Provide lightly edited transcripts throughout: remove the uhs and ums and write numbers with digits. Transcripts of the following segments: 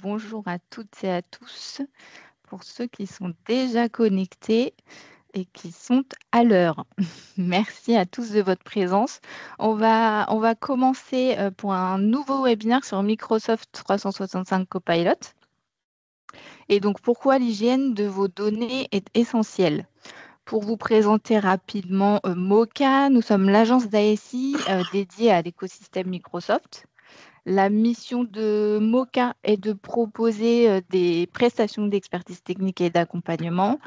Bonjour à toutes et à tous, pour ceux qui sont déjà connectés et qui sont à l'heure. Merci à tous de votre présence. On va commencer pour un nouveau webinaire sur Microsoft 365 Copilot. Et donc, pourquoi l'hygiène de vos données est essentielle? Pour vous présenter rapidement Mocha, nous sommes l'agence d'ASI dédiée à l'écosystème Microsoft. La mission de Mocha est de proposer des prestations d'expertise technique et d'accompagnement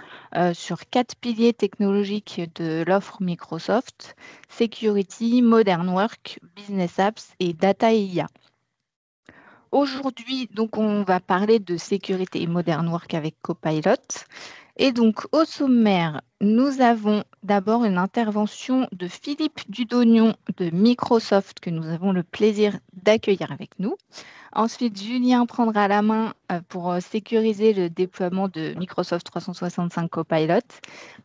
sur 4 piliers technologiques de l'offre Microsoft: Security, Modern Work, Business Apps et Data et IA. Aujourd'hui, donc, on va parler de sécurité et Modern Work avec Copilot. Et donc, au sommaire, nous avons d'abord une intervention de Philippe Dudognon de Microsoft que nous avons le plaisir d'accueillir avec nous. Ensuite, Julien prendra la main pour sécuriser le déploiement de Microsoft 365 Copilot.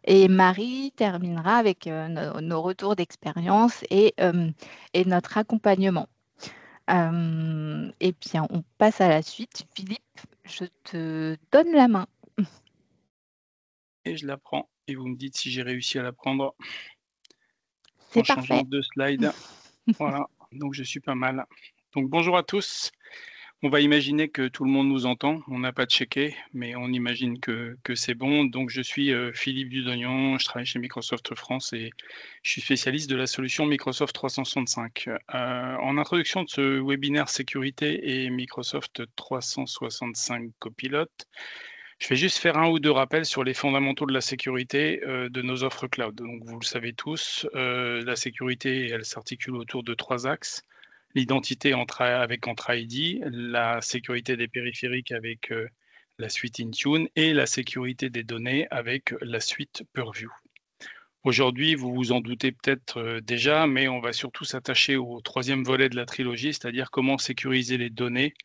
Et Marie terminera avec nos retours d'expérience et notre accompagnement. Et bien, on passe à la suite. Philippe, je te donne la main. Et je la prends et vous me dites si j'ai réussi à la prendre C'est en changeant parfait. de slide. Voilà, donc je suis pas mal. Donc bonjour à tous. On va imaginer que tout le monde nous entend. On n'a pas checké, mais on imagine que c'est bon. Donc je suis Philippe Dudognon, je travaille chez Microsoft France et je suis spécialiste de la solution Microsoft 365. En introduction de ce webinaire sécurité et Microsoft 365 Copilot, je vais juste faire un ou deux rappels sur les fondamentaux de la sécurité de nos offres cloud. Donc, vous le savez tous, la sécurité, elle s'articule autour de 3 axes. L'identité avec Entra ID, la sécurité des périphériques avec la suite Intune et la sécurité des données avec la suite Purview. Aujourd'hui, vous vous en doutez peut-être déjà, mais on va surtout s'attacher au troisième volet de la trilogie, c'est-à-dire comment sécuriser les données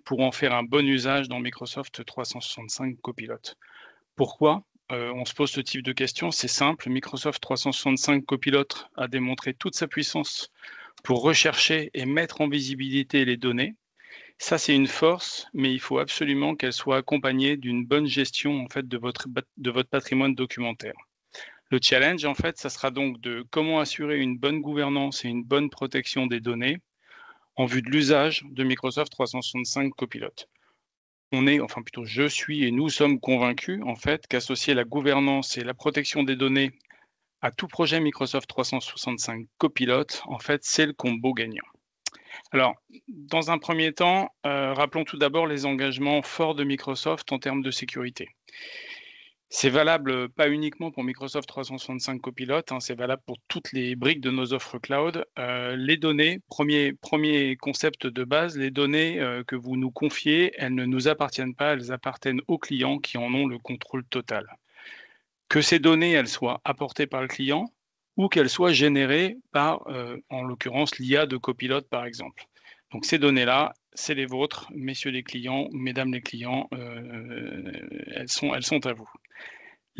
pour en faire un bon usage dans Microsoft 365 Copilot. Pourquoi on se pose ce type de questions? C'est simple, Microsoft 365 Copilot a démontré toute sa puissance pour rechercher et mettre en visibilité les données. Ça, c'est une force, mais il faut absolument qu'elle soit accompagnée d'une bonne gestion en fait, de votre patrimoine documentaire. Le challenge, en fait, ça sera donc de comment assurer une bonne gouvernance et une bonne protection des données en vue de l'usage de Microsoft 365 Copilot. Enfin plutôt je suis et nous sommes convaincus en fait qu'associer la gouvernance et la protection des données à tout projet Microsoft 365 Copilot, en fait, c'est le combo gagnant. Alors, dans un premier temps, rappelons tout d'abord les engagements forts de Microsoft en termes de sécurité. C'est valable pas uniquement pour Microsoft 365 Copilot, c'est valable pour toutes les briques de nos offres cloud. Les données, premier concept de base, les données que vous nous confiez, elles ne nous appartiennent pas, elles appartiennent aux clients qui en ont le contrôle total. Que ces données, elles soient apportées par le client ou qu'elles soient générées par, en l'occurrence, l'IA de Copilot, par exemple. Donc ces données-là, c'est les vôtres, messieurs les clients, mesdames les clients, elles sont à vous.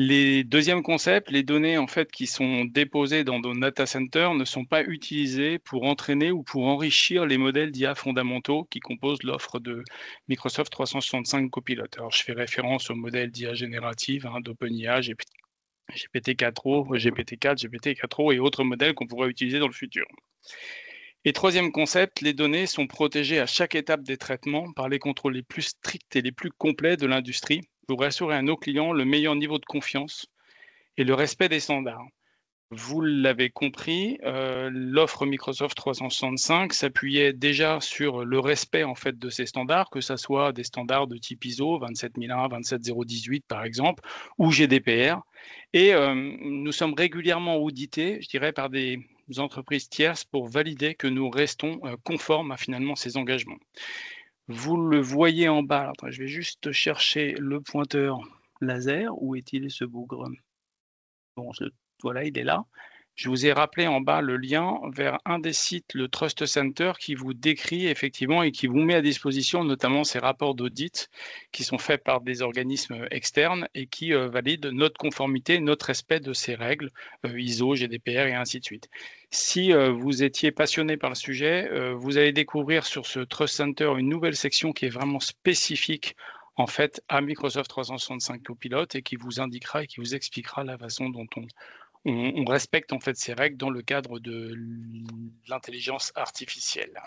Les deuxièmes concepts, les données en fait qui sont déposées dans nos data centers ne sont pas utilisées pour entraîner ou pour enrichir les modèles d'IA fondamentaux qui composent l'offre de Microsoft 365 Copilot. Alors je fais référence aux modèles d'IA générative, d'OpenIA, GPT-4o, GPT-4, GPT-4o et autres modèles qu'on pourrait utiliser dans le futur. Et troisième concept, les données sont protégées à chaque étape des traitements par les contrôles les plus stricts et les plus complets de l'industrie pour assurer à nos clients le meilleur niveau de confiance et le respect des standards. Vous l'avez compris, l'offre Microsoft 365 s'appuyait déjà sur le respect en fait de ces standards, que ce soit des standards de type ISO 27001, 27018 par exemple, ou GDPR. Et nous sommes régulièrement audités, je dirais, par des entreprises tierces pour valider que nous restons conformes à finalement ces engagements. Vous le voyez en bas. Alors, je vais juste chercher le pointeur laser. Où est-il ce bougre? Bon, voilà, il est là. je vous ai rappelé en bas le lien vers un des sites, le Trust Center, qui vous décrit effectivement et qui vous met à disposition notamment ces rapports d'audit qui sont faits par des organismes externes et qui valident notre conformité, notre respect de ces règles, ISO, GDPR et ainsi de suite. Si vous étiez passionné par le sujet, vous allez découvrir sur ce Trust Center une nouvelle section qui est vraiment spécifique en fait à Microsoft 365 Copilot et qui vous indiquera et qui vous expliquera la façon dont on respecte en fait ces règles dans le cadre de l'intelligence artificielle.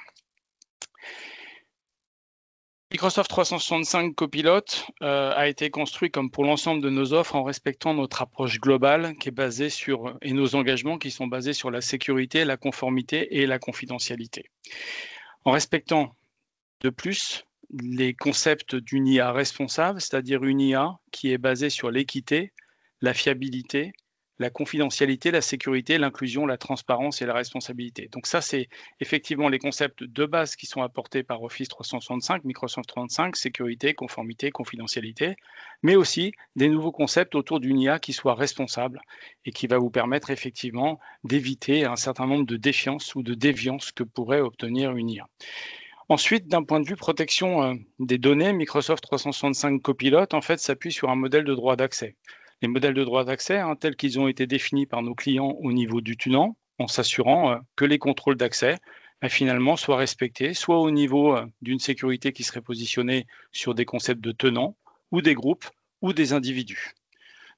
Microsoft 365 Copilot a été construit comme pour l'ensemble de nos offres en respectant notre approche globale qui est basée sur, et nos engagements qui sont basés sur la sécurité, la conformité et la confidentialité. En respectant de plus les concepts d'une IA responsable, c'est-à-dire une IA qui est basée sur l'équité, la fiabilité, la confidentialité, la sécurité, l'inclusion, la transparence et la responsabilité. Donc ça, c'est effectivement les concepts de base qui sont apportés par Office 365, Microsoft 365, sécurité, conformité, confidentialité, mais aussi des nouveaux concepts autour d'une IA qui soit responsable et qui va vous permettre effectivement d'éviter un certain nombre de défiances ou de déviances que pourrait obtenir une IA. Ensuite, d'un point de vue protection des données, Microsoft 365 Copilot en fait s'appuie sur un modèle de droit d'accès. Les modèles de droit d'accès, tels qu'ils ont été définis par nos clients au niveau du tenant, en s'assurant que les contrôles d'accès finalement soient respectés, soit au niveau d'une sécurité qui serait positionnée sur des concepts de tenants, ou des groupes, ou des individus.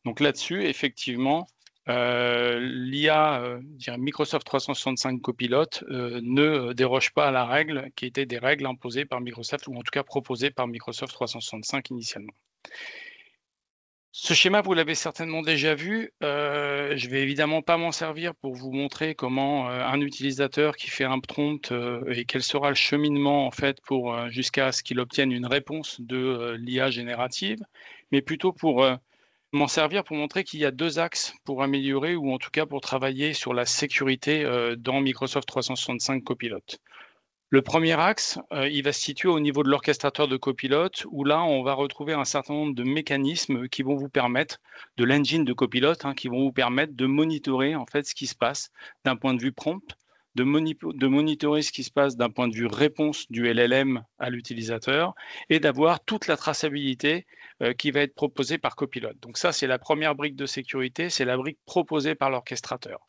Donc là-dessus, effectivement, l'IA, Microsoft 365 Copilot, ne déroge pas à la règle qui était des règles imposées par Microsoft, ou en tout cas proposées par Microsoft 365 initialement. Ce schéma, vous l'avez certainement déjà vu. Je vais évidemment pas m'en servir pour vous montrer comment un utilisateur qui fait un prompt et quel sera le cheminement en fait pour jusqu'à ce qu'il obtienne une réponse de l'IA générative, mais plutôt pour m'en servir pour montrer qu'il y a deux axes pour améliorer ou en tout cas pour travailler sur la sécurité dans Microsoft 365 Copilot. Le premier axe, il va se situer au niveau de l'orchestrateur de Copilot, où là, on va retrouver un certain nombre de mécanismes qui vont vous permettre, de l'engine de Copilot, qui vont vous permettre de monitorer en fait ce qui se passe d'un point de vue prompt, de monitorer ce qui se passe d'un point de vue réponse du LLM à l'utilisateur et d'avoir toute la traçabilité qui va être proposée par Copilot. Donc ça, c'est la première brique de sécurité, c'est la brique proposée par l'orchestrateur.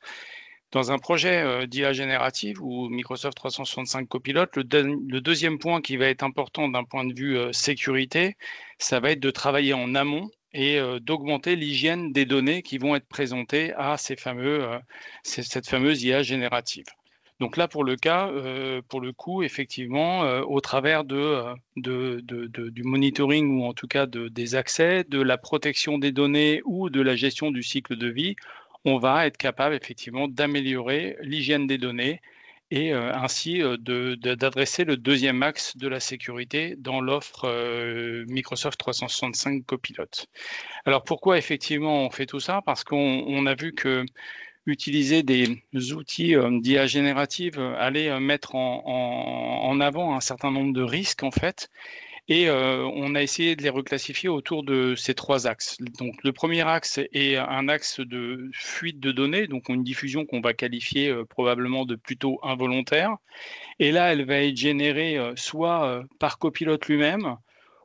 Dans un projet d'IA générative ou Microsoft 365 Copilot, le deuxième point qui va être important d'un point de vue sécurité, ça va être de travailler en amont et d'augmenter l'hygiène des données qui vont être présentées à cette fameuse IA générative. Donc là, pour le coup, effectivement, au travers du monitoring ou en tout cas des accès, de la protection des données ou de la gestion du cycle de vie, on va être capable effectivement d'améliorer l'hygiène des données et ainsi d'adresser le deuxième axe de la sécurité dans l'offre Microsoft 365 Copilot. Alors pourquoi effectivement on fait tout ça? Parce qu'on a vu que utiliser des outils d'IA générative allait mettre en avant un certain nombre de risques en fait. Et on a essayé de les reclassifier autour de ces trois axes. Donc, le premier axe est un axe de fuite de données, donc une diffusion qu'on va qualifier probablement de plutôt involontaire. Et là, elle va être générée soit par Copilot lui-même,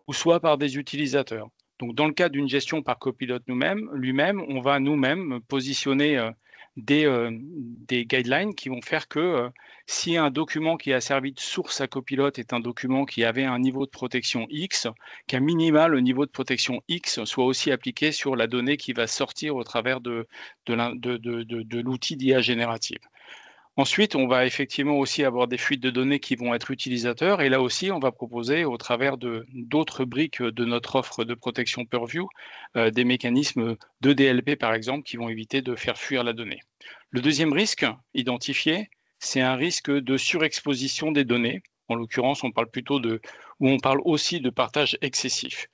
ou soit par des utilisateurs. Donc, dans le cas d'une gestion par Copilot lui-même, on va nous-mêmes positionner des guidelines qui vont faire que si un document qui a servi de source à Copilot est un document qui avait un niveau de protection X, qu'à minima, le niveau de protection X soit aussi appliqué sur la donnée qui va sortir au travers de l'outil d'IA générative. Ensuite, on va effectivement aussi avoir des fuites de données qui vont être utilisateurs. Et là aussi, on va proposer au travers d'autres briques de notre offre de protection Purview, des mécanismes de DLP, par exemple, qui vont éviter de faire fuir la donnée. Le deuxième risque identifié, c'est un risque de surexposition des données. En l'occurrence, on parle aussi de partage excessif.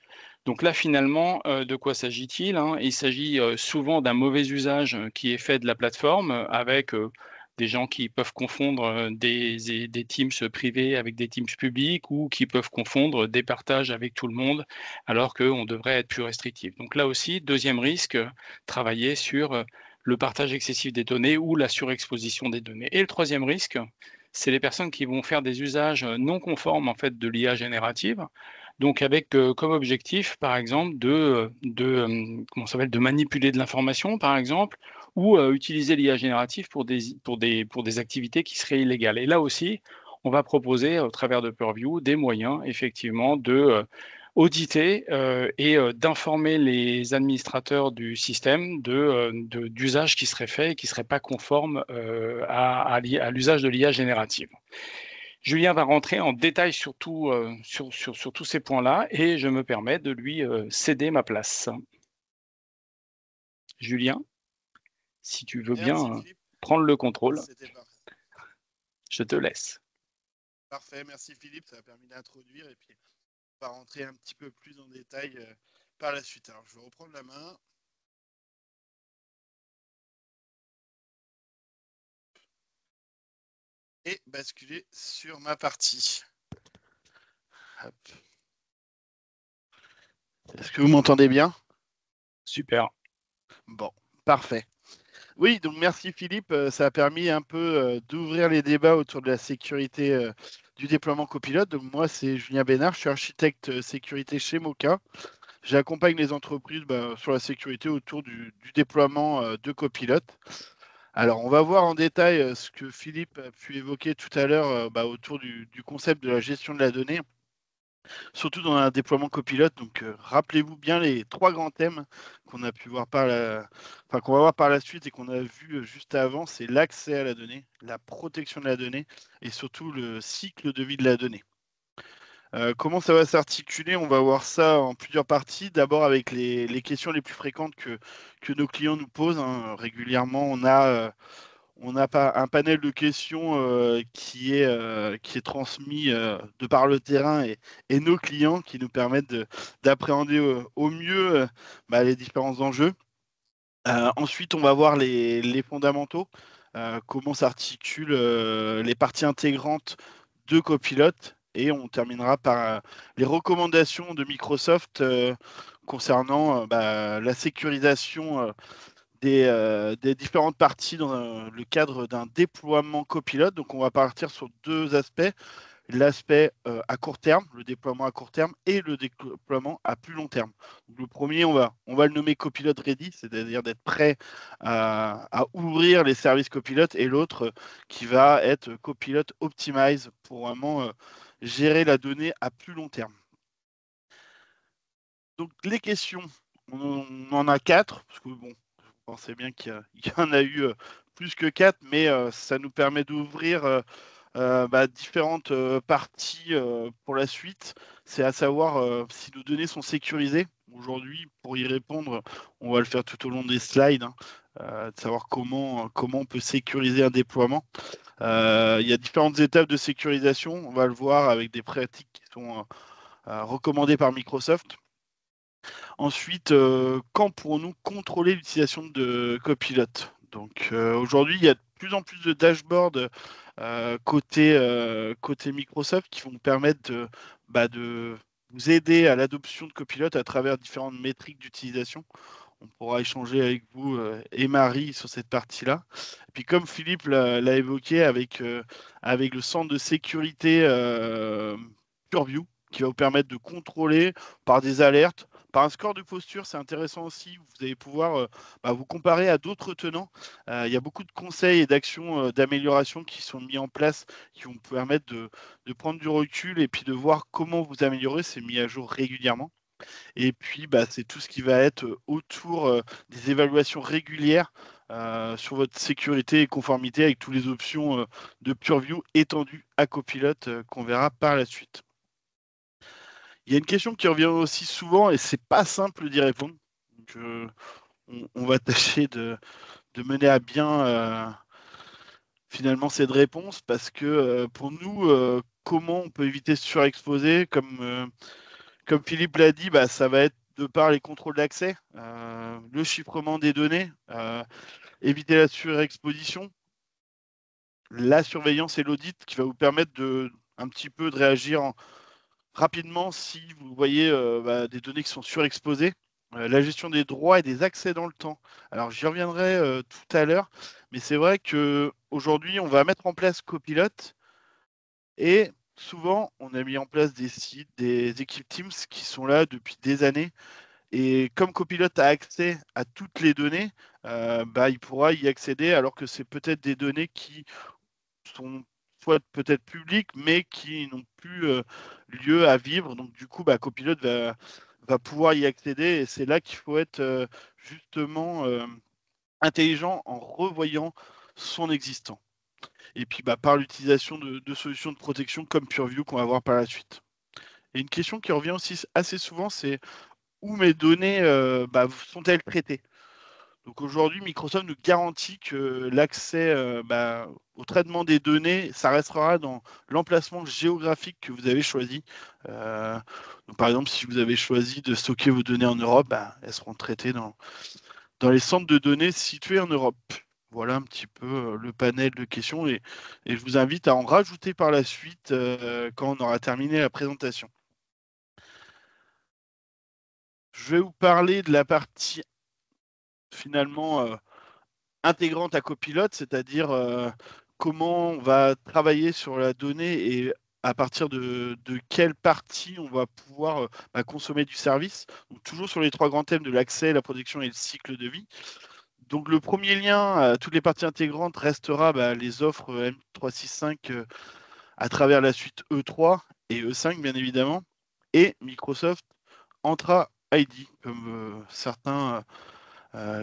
Donc là, finalement, de quoi s'agit-il? Il s'agit souvent d'un mauvais usage qui est fait de la plateforme avec des gens qui peuvent confondre des Teams privés avec des Teams publics ou qui peuvent confondre des partages avec tout le monde alors qu'on devrait être plus restrictif. Donc là aussi, deuxième risque, travailler sur le partage excessif des données ou la surexposition des données. Et le troisième risque, c'est les personnes qui vont faire des usages non conformes en fait de l'IA générative, donc avec comme objectif, par exemple, comment ça s'appelle, de manipuler de l'information, par exemple, ou utiliser l'IA générative pour des activités qui seraient illégales. Et là aussi, on va proposer, au travers de Purview, des moyens, effectivement, de auditer et d'informer les administrateurs du système d'usages qui seraient faits et qui ne seraient pas conformes à l'usage de l'IA générative. Julien va rentrer en détail sur tous ces points-là et je me permets de lui céder ma place. Julien, si tu veux bien prendre le contrôle, je te laisse. Parfait, merci Philippe, ça a permis d'introduire et puis on va rentrer un petit peu plus en détail par la suite. Alors je vais reprendre la main. Et basculer sur ma partie. Hop. Est-ce que vous m'entendez bien? Super. Bon, parfait. Oui, donc merci Philippe, ça a permis un peu d'ouvrir les débats autour de la sécurité du déploiement copilote. Donc moi, c'est Julien Bénard, je suis architecte sécurité chez Moka. J'accompagne les entreprises sur la sécurité autour du déploiement de copilote. Alors, on va voir en détail ce que Philippe a pu évoquer tout à l'heure autour du concept de la gestion de la donnée, surtout dans un déploiement copilote. Donc, rappelez-vous bien les trois grands thèmes qu'on a pu voir qu'on va voir par la suite et qu'on a vu juste avant. C'est l'accès à la donnée, la protection de la donnée et surtout le cycle de vie de la donnée. Comment ça va s'articuler? On va voir ça en plusieurs parties. D'abord avec les questions les plus fréquentes que nos clients nous posent, hein. Régulièrement, on a pas un panel de questions qui est transmis de par le terrain et nos clients qui nous permettent d'appréhender au mieux les différents enjeux. Ensuite, on va voir les fondamentaux, comment s'articulent les parties intégrantes de Copilot. Et on terminera par les recommandations de Microsoft concernant la sécurisation des différentes parties dans le cadre d'un déploiement copilote. Donc, on va partir sur deux aspects. L'aspect à court terme, le déploiement à court terme et le déploiement à plus long terme. Donc, le premier, on va le nommer Copilot Ready, c'est-à-dire d'être prêt à ouvrir les services Copilot, et l'autre qui va être Copilot Optimize pour vraiment gérer la donnée à plus long terme. Donc, les questions, on en a 4, parce que bon, vous pensez bien qu'il y en a eu plus que 4, mais ça nous permet d'ouvrir différentes parties pour la suite. C'est à savoir si nos données sont sécurisées. Aujourd'hui, pour y répondre, on va le faire tout au long des slides, hein, de savoir comment on peut sécuriser un déploiement. Il y a différentes étapes de sécurisation. On va le voir avec des pratiques qui sont recommandées par Microsoft. Ensuite, quand pourrons-nous contrôler l'utilisation de Copilot? Donc aujourd'hui, il y a de plus en plus de dashboards côté Microsoft qui vont vous permettre de vous aider à l'adoption de Copilot à travers différentes métriques d'utilisation. On pourra échanger avec vous et Marie sur cette partie-là. Et puis comme Philippe l'a évoqué avec le centre de sécurité Purview, qui va vous permettre de contrôler par des alertes, par un score de posture. C'est intéressant aussi. Vous allez pouvoir vous comparer à d'autres tenants. Il y a beaucoup de conseils et d'actions d'amélioration qui sont mis en place, qui vont vous permettre de prendre du recul et puis de voir comment vous améliorer. C'est mis à jour régulièrement. Et puis, c'est tout ce qui va être autour des évaluations régulières sur votre sécurité et conformité avec toutes les options de Purview étendues à Copilot qu'on verra par la suite. Il y a une question qui revient aussi souvent et c'est pas simple d'y répondre. Donc, on va tâcher de mener à bien finalement cette réponse parce que pour nous, comment on peut éviter de surexposer comme Philippe l'a dit, ça va être de par les contrôles d'accès, le chiffrement des données, éviter la surexposition, la surveillance et l'audit qui va vous permettre un petit peu de réagir rapidement si vous voyez des données qui sont surexposées. la gestion des droits et des accès dans le temps. Alors, j'y reviendrai tout à l'heure, mais c'est vrai qu'aujourd'hui, on va mettre en place Copilot et souvent, on a mis en place des sites, des équipes Teams qui sont là depuis des années. Et comme Copilot a accès à toutes les données, il pourra y accéder alors que c'est peut-être des données qui sont soit peut-être publiques, mais qui n'ont plus lieu à vivre. Donc du coup, Copilot va pouvoir y accéder. Et c'est là qu'il faut être justement intelligent en revoyant son existant. Et puis par l'utilisation de solutions de protection comme PureView qu'on va voir par la suite. Et une question qui revient aussi assez souvent, c'est où mes données sont-elles traitées? Donc aujourd'hui, Microsoft nous garantit que l'accès au traitement des données, ça restera dans l'emplacement géographique que vous avez choisi. Donc par exemple, si vous avez choisi de stocker vos données en Europe, elles seront traitées dans les centres de données situés en Europe. Voilà un petit peu le panel de questions et je vous invite à en rajouter par la suite quand on aura terminé la présentation. Je vais vous parler de la partie finalement intégrante à Copilot, c'est-à-dire comment on va travailler sur la donnée et à partir de quelle partie on va pouvoir consommer du service. Donc, toujours sur les trois grands thèmes de l'accès, la protection et le cycle de vie. Donc le premier lien, toutes les parties intégrantes restera les offres M365 à travers la suite E3 et E5 bien évidemment, et Microsoft Entra ID, comme certains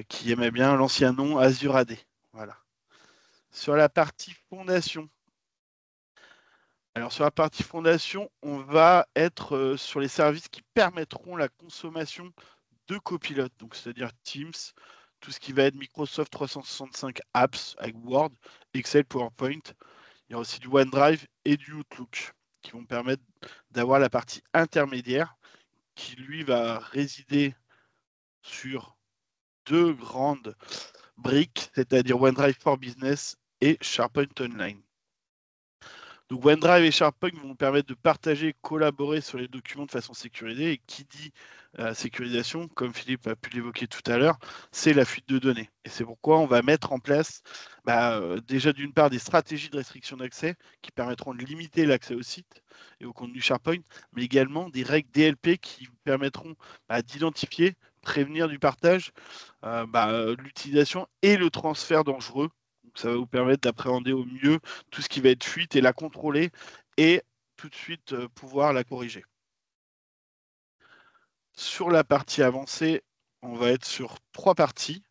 qui aimaient bien l'ancien nom Azure AD. Voilà. Sur la partie fondation. Alors sur la partie fondation, on va être sur les services qui permettront la consommation de Copilot, donc c'est-à-dire Teams, tout ce qui va être Microsoft 365 Apps avec Word, Excel, PowerPoint. Il y a aussi du OneDrive et du Outlook qui vont permettre d'avoir la partie intermédiaire qui lui va résider sur deux grandes briques, c'est-à-dire OneDrive for Business et SharePoint Online. Donc OneDrive et SharePoint vont nous permettre de partager et collaborer sur les documents de façon sécurisée. Et qui dit sécurisation, comme Philippe a pu l'évoquer tout à l'heure, c'est la fuite de données. Et c'est pourquoi on va mettre en place déjà d'une part des stratégies de restriction d'accès qui permettront de limiter l'accès au site et au contenu SharePoint, mais également des règles DLP qui vous permettront d'identifier, prévenir du partage, l'utilisation et le transfert dangereux. Donc, ça va vous permettre d'appréhender au mieux tout ce qui va être fuite et la contrôler et tout de suite pouvoir la corriger. Sur la partie avancée, on va être sur trois parties,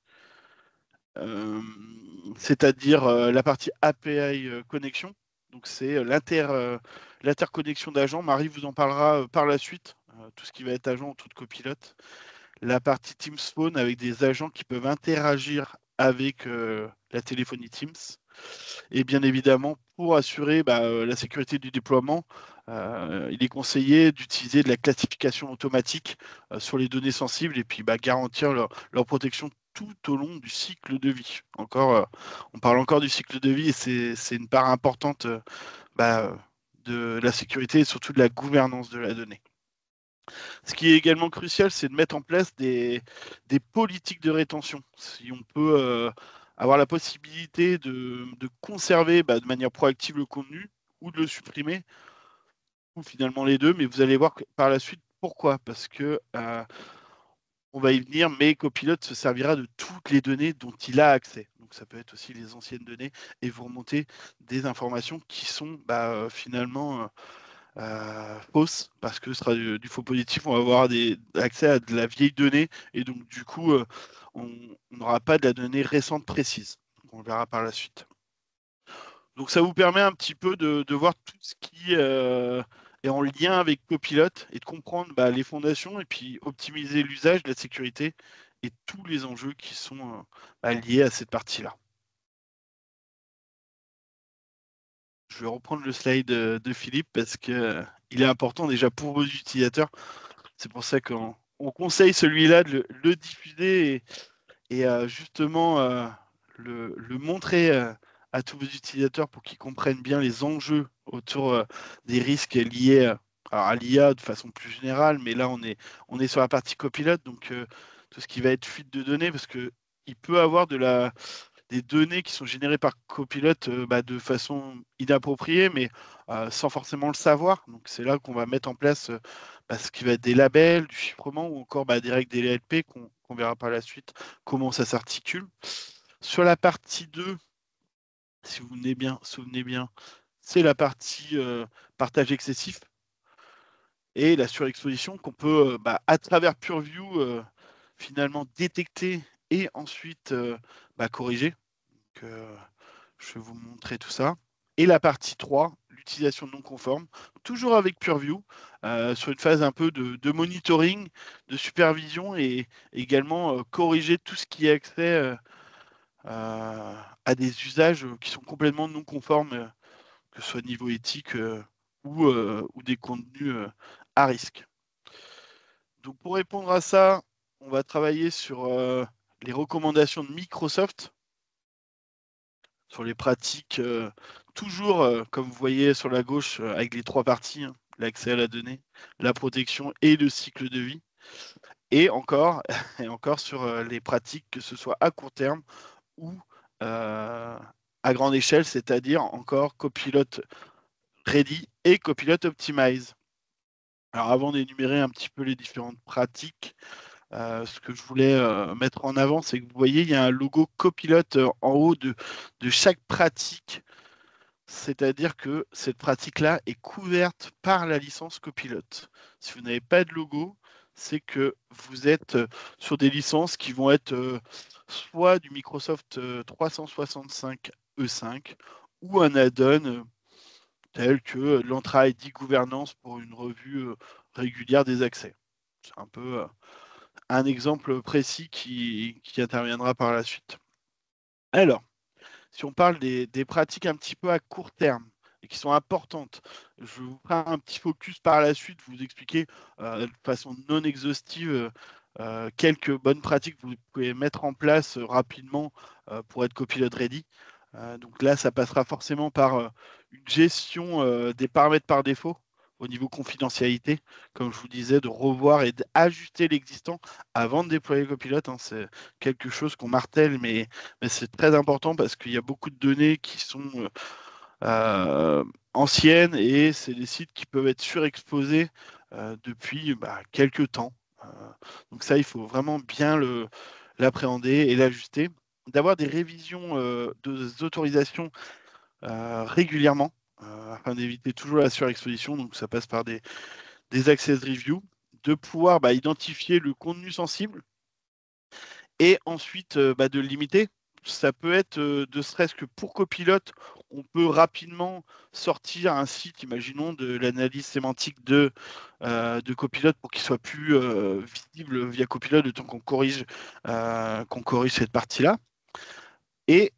c'est-à-dire la partie API connexion. Donc c'est l'interconnexion d'agents. Marie vous en parlera par la suite, tout ce qui va être agent autour de Copilot. La partie Teams Phone avec des agents qui peuvent interagir avec la téléphonie Teams. Et bien évidemment, pour assurer la sécurité du déploiement, il est conseillé d'utiliser de la classification automatique sur les données sensibles et puis garantir leur protection tout au long du cycle de vie. On parle encore du cycle de vie et c'est une part importante de la sécurité et surtout de la gouvernance de la donnée. Ce qui est également crucial, c'est de mettre en place des politiques de rétention. Si on peut avoir la possibilité de conserver de manière proactive le contenu ou de le supprimer, ou finalement les deux, mais vous allez voir par la suite pourquoi. Parce que on va y venir, mais Copilot se servira de toutes les données dont il a accès. Donc ça peut être aussi les anciennes données et vous remonter des informations qui sont finalement fausse, parce que ce sera du faux positif, on va avoir accès à de la vieille donnée, et donc du coup, on n'aura pas de la donnée récente précise. On le verra par la suite. Donc ça vous permet un petit peu de voir tout ce qui est en lien avec Copilot et de comprendre les fondations et puis optimiser l'usage de la sécurité et tous les enjeux qui sont liés à cette partie-là. Je vais reprendre le slide de Philippe parce qu'il est important déjà pour vos utilisateurs. C'est pour ça qu'on conseille celui-là de le diffuser et justement le montrer à tous vos utilisateurs pour qu'ils comprennent bien les enjeux autour des risques liés alors à l'IA de façon plus générale, mais là on est sur la partie copilote, donc tout ce qui va être fuite de données, parce que il peut avoir des données qui sont générées par copilote de façon inappropriée, mais sans forcément le savoir. Donc c'est là qu'on va mettre en place ce qui va être des labels, du chiffrement ou encore des règles des DLP qu'on verra par la suite comment ça s'articule. Sur la partie 2, si vous souvenez bien, c'est la partie partage excessif et la surexposition qu'on peut, à travers PureView, finalement détecter et ensuite corriger. Donc, je vais vous montrer tout ça. Et la partie 3, l'utilisation non conforme, toujours avec PureView, sur une phase un peu de monitoring, de supervision et également corriger tout ce qui est accès à des usages qui sont complètement non conformes, que ce soit niveau éthique ou des contenus à risque. Donc pour répondre à ça, on va travailler sur les recommandations de Microsoft, sur les pratiques, toujours comme vous voyez sur la gauche, avec les 3 parties, hein, l'accès à la donnée, la protection et le cycle de vie. Et encore, et encore sur les pratiques, que ce soit à court terme ou à grande échelle, c'est-à-dire encore Copilot Ready et Copilot Optimize. Alors avant d'énumérer un petit peu les différentes pratiques, ce que je voulais mettre en avant, c'est que vous voyez, il y a un logo Copilot en haut de chaque pratique. C'est-à-dire que cette pratique-là est couverte par la licence Copilot. Si vous n'avez pas de logo, c'est que vous êtes sur des licences qui vont être soit du Microsoft 365 E5 ou un add-on tel que l'Entra ID Gouvernance pour une revue régulière des accès. C'est un peu un exemple précis qui interviendra par la suite. Alors, si on parle des pratiques un petit peu à court terme et qui sont importantes, je vous ferai un petit focus par la suite, vous expliquer de façon non exhaustive quelques bonnes pratiques que vous pouvez mettre en place rapidement pour être copilot ready. Donc là, ça passera forcément par une gestion des paramètres par défaut au niveau confidentialité, comme je vous disais, de revoir et d'ajuster l'existant avant de déployer Copilot. Hein. C'est quelque chose qu'on martèle, mais c'est très important parce qu'il y a beaucoup de données qui sont anciennes et c'est des sites qui peuvent être surexposés depuis quelques temps. Donc ça, il faut vraiment bien l'appréhender et l'ajuster. D'avoir des révisions des autorisations régulièrement afin d'éviter toujours la surexposition. Donc ça passe par des access reviews, de pouvoir identifier le contenu sensible et ensuite de le limiter. Ça peut être de serait-ce que pour Copilot, on peut rapidement sortir un site, imaginons, de l'analyse sémantique de Copilot pour qu'il soit plus visible via Copilot, le temps qu'on corrige cette partie-là. Et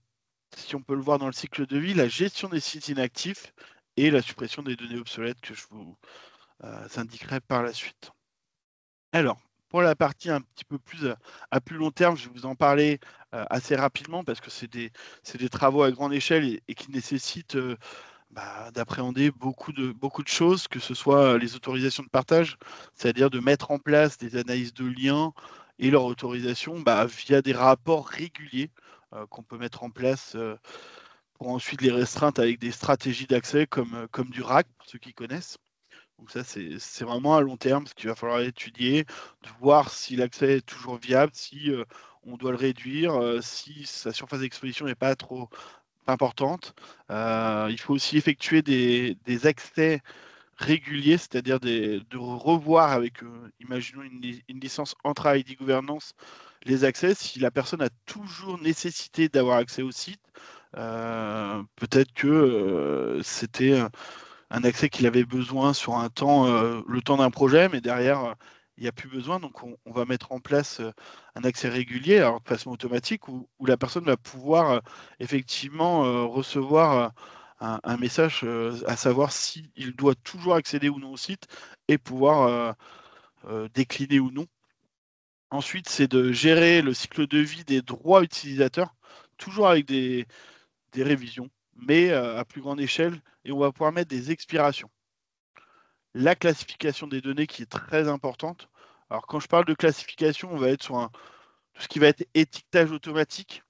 si on peut le voir dans le cycle de vie, la gestion des sites inactifs et la suppression des données obsolètes que je vous indiquerai par la suite. Alors, pour la partie un petit peu plus à plus long terme, je vais vous en parler assez rapidement parce que c'est des travaux à grande échelle et qui nécessitent d'appréhender beaucoup de choses, que ce soit les autorisations de partage, c'est-à-dire de mettre en place des analyses de liens et leur autorisation via des rapports réguliers qu'on peut mettre en place pour ensuite les restreindre avec des stratégies d'accès comme du RAC, pour ceux qui connaissent. Donc ça, c'est vraiment à long terme ce qu'il va falloir étudier, de voir si l'accès est toujours viable, si on doit le réduire, si sa surface d'exposition n'est pas trop importante. Il faut aussi effectuer des accès réguliers, c'est-à-dire de revoir avec, imaginons une licence Entra ID Gouvernance, les accès. Si la personne a toujours nécessité d'avoir accès au site, peut-être que c'était un accès qu'il avait besoin sur un temps, le temps d'un projet, mais derrière, il n'y a plus besoin. Donc, on va mettre en place un accès régulier, alors de façon automatique, où la personne va pouvoir effectivement recevoir un message à savoir s'il doit toujours accéder ou non au site et pouvoir décliner ou non. Ensuite, c'est de gérer le cycle de vie des droits utilisateurs, toujours avec des révisions, mais à plus grande échelle, et on va pouvoir mettre des expirations. la classification des données qui est très importante. Alors quand je parle de classification, on va être sur tout ce qui va être étiquetage automatique,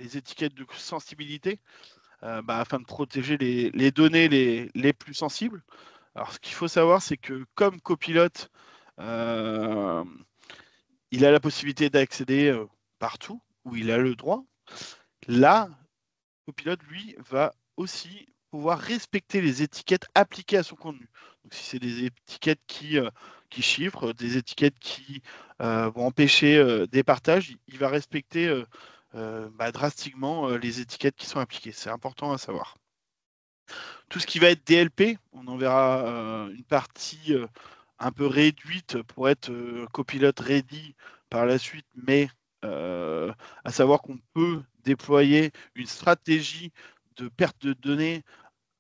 les étiquettes de sensibilité, afin de protéger les données les plus sensibles. Alors ce qu'il faut savoir, c'est que comme copilote, euh, il a la possibilité d'accéder partout où il a le droit. Là, copilote, lui, va aussi pouvoir respecter les étiquettes appliquées à son contenu. Donc, si c'est des étiquettes qui chiffrent, des étiquettes qui vont empêcher des partages, il va respecter drastiquement les étiquettes qui sont appliquées. C'est important à savoir. Tout ce qui va être DLP, on en verra une partie un peu réduite pour être copilote ready par la suite, mais à savoir qu'on peut déployer une stratégie de perte de données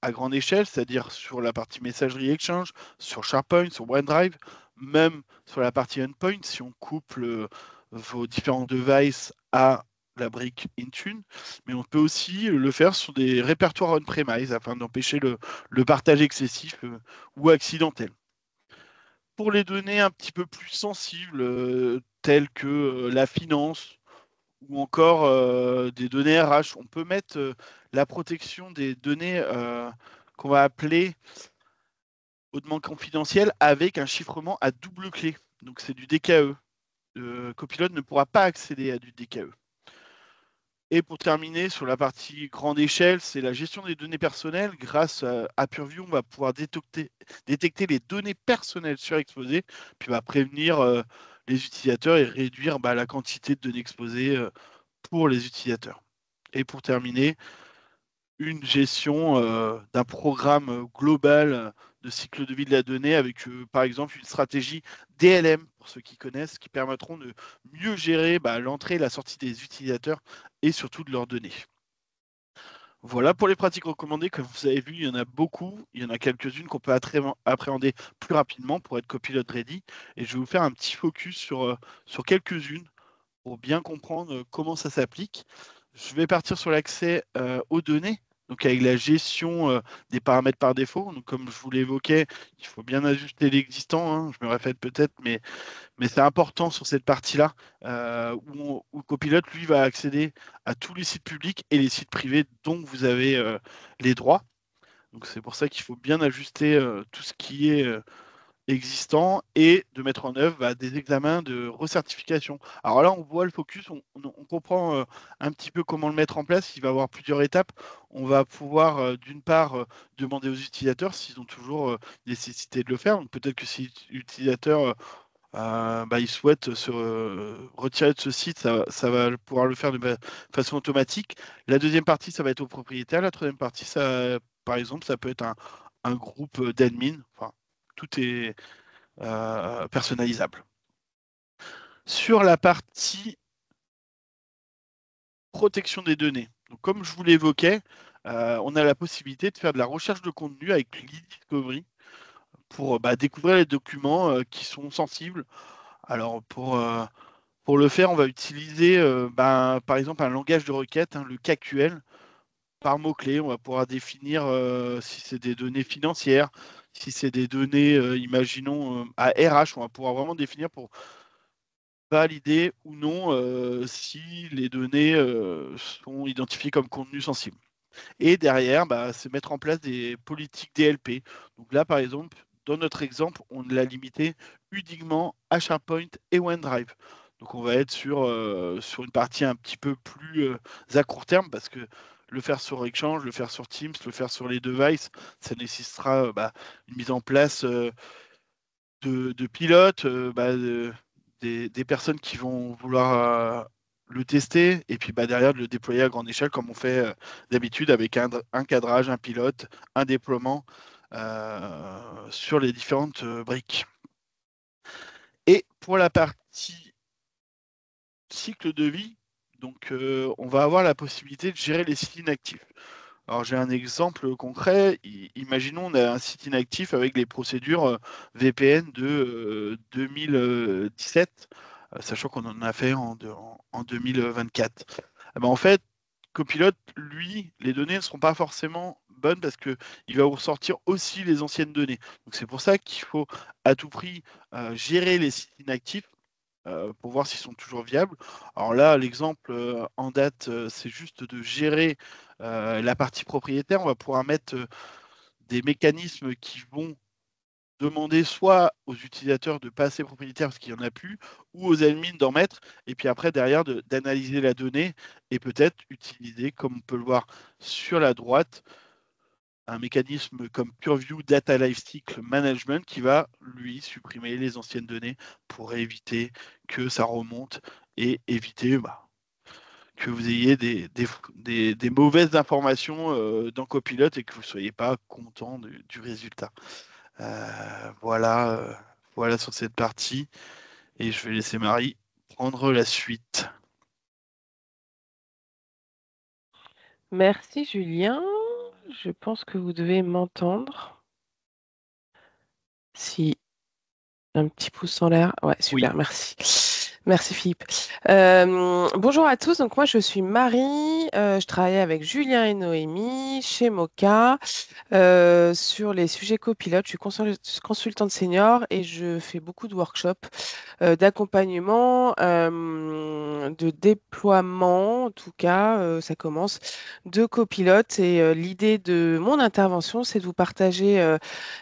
à grande échelle, c'est-à-dire sur la partie messagerie Exchange, sur SharePoint, sur OneDrive, même sur la partie endpoint, si on couple vos différents devices à la brique Intune, mais on peut aussi le faire sur des répertoires on-premise afin d'empêcher le partage excessif ou accidentel. Pour les données un petit peu plus sensibles, telles que la finance, ou encore des données RH. On peut mettre la protection des données qu'on va appeler hautement confidentielles avec un chiffrement à double clé. Donc c'est du DKE. Copilot ne pourra pas accéder à du DKE. Et pour terminer, sur la partie grande échelle, c'est la gestion des données personnelles. Grâce à Purview, on va pouvoir détecter les données personnelles surexposées, puis va prévenir les utilisateurs et réduire la quantité de données exposées pour les utilisateurs. Et pour terminer, une gestion d'un programme global de cycle de vie de la donnée avec par exemple une stratégie DLM pour ceux qui connaissent qui permettront de mieux gérer l'entrée et la sortie des utilisateurs et surtout de leurs données. Voilà pour les pratiques recommandées. Comme vous avez vu, il y en a beaucoup. Il y en a quelques-unes qu'on peut appréhender plus rapidement pour être copilot ready. Et je vais vous faire un petit focus sur quelques-unes pour bien comprendre comment ça s'applique. Je vais partir sur l'accès aux données, donc avec la gestion des paramètres par défaut. Donc, comme je vous l'évoquais, il faut bien ajuster l'existant, hein, je me répète peut-être, mais c'est important sur cette partie-là, où Copilot, lui, va accéder à tous les sites publics et les sites privés dont vous avez les droits. Donc c'est pour ça qu'il faut bien ajuster tout ce qui est existants et de mettre en œuvre des examens de recertification. Alors là, on voit le focus, on comprend un petit peu comment le mettre en place. Il va y avoir plusieurs étapes. On va pouvoir, d'une part, demander aux utilisateurs s'ils ont toujours nécessité de le faire. Donc peut-être que si l'utilisateur il souhaite se retirer de ce site, ça va pouvoir le faire de façon automatique. La deuxième partie, ça va être au propriétaire. La troisième partie, par exemple, ça peut être un groupe d'admin. Enfin, tout est personnalisable. Sur la partie protection des données, donc, comme je vous l'évoquais, on a la possibilité de faire de la recherche de contenu avec l'e-discovery pour découvrir les documents qui sont sensibles. Alors, pour le faire, on va utiliser par exemple un langage de requête, hein, le KQL. Par mots-clés, on va pouvoir définir si c'est des données financières, si c'est des données, imaginons, à RH, on va pouvoir vraiment définir pour valider ou non si les données sont identifiées comme contenu sensible. Et derrière, c'est mettre en place des politiques DLP. Donc là, par exemple, dans notre exemple, on l'a limité uniquement à SharePoint et OneDrive. Donc on va être sur une partie un petit peu plus à court terme parce que le faire sur Exchange, le faire sur Teams, le faire sur les devices, ça nécessitera une mise en place de pilotes, des personnes qui vont vouloir le tester et puis derrière de le déployer à grande échelle comme on fait d'habitude avec un cadrage, un pilote, un déploiement sur les différentes briques. Et pour la partie cycle de vie, donc on va avoir la possibilité de gérer les sites inactifs. Alors j'ai un exemple concret. Imaginons on a un site inactif avec les procédures VPN de 2017, sachant qu'on en a fait en 2024. En fait, Copilot, lui, les données ne seront pas forcément bonne parce qu'il va vous ressortir aussi les anciennes données. Donc c'est pour ça qu'il faut à tout prix gérer les sites inactifs pour voir s'ils sont toujours viables. Alors là, l'exemple en date, c'est juste de gérer la partie propriétaire. On va pouvoir mettre des mécanismes qui vont demander soit aux utilisateurs de passer propriétaire parce qu'il n'y en a plus, ou aux admins d'en mettre, et puis après derrière d'analyser la donnée et peut-être utiliser, comme on peut le voir sur la droite, un mécanisme comme PureView Data Lifecycle Management qui va lui supprimer les anciennes données pour éviter que ça remonte et éviter que vous ayez des mauvaises informations dans Copilot et que vous ne soyez pas content du résultat. Voilà sur cette partie. Et je vais laisser Marie prendre la suite. Merci Julien. Je pense que vous devez m'entendre. Si, un petit pouce en l'air. Ouais, super, Oui. merci. Merci Philippe. Bonjour à tous, donc moi je suis Marie, je travaille avec Julien et Noémie chez Moka sur les sujets copilotes. Je suis consultante senior et je fais beaucoup de workshops d'accompagnement, de déploiement, en tout cas, ça commence, de copilotes. Et l'idée de mon intervention, c'est de vous partager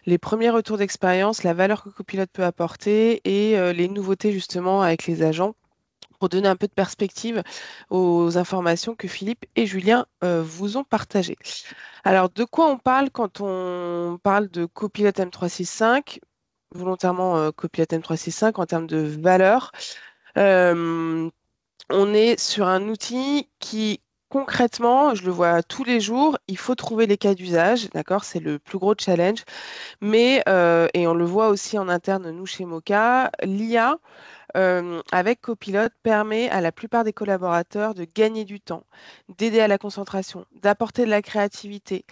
les premiers retours d'expérience, la valeur que copilote peut apporter et les nouveautés justement avec les agents pour donner un peu de perspective aux informations que Philippe et Julien vous ont partagées. Alors, de quoi on parle quand on parle de Copilot M365, volontairement Copilot M365 en termes de valeur? On est sur un outil qui, concrètement, je le vois tous les jours, il faut trouver les cas d'usage, d'accord? C'est le plus gros challenge. Mais, et on le voit aussi en interne, nous, chez Moka, l'IA, avec Copilot, permet à la plupart des collaborateurs de gagner du temps, d'aider à la concentration, d'apporter de la créativité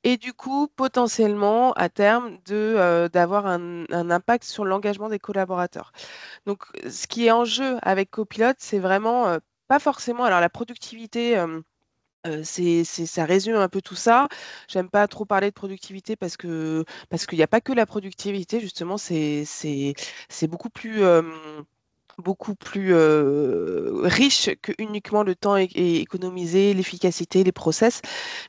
et du coup, potentiellement, à terme, d'avoir un impact sur l'engagement des collaborateurs. Donc, ce qui est en jeu avec Copilot, c'est vraiment pas forcément. Alors, la productivité. Ça résume un peu tout ça. J'aime pas trop parler de productivité parce qu'il n'y a pas que la productivité, justement, c'est beaucoup plus riche que uniquement le temps et économisé, l'efficacité, les process.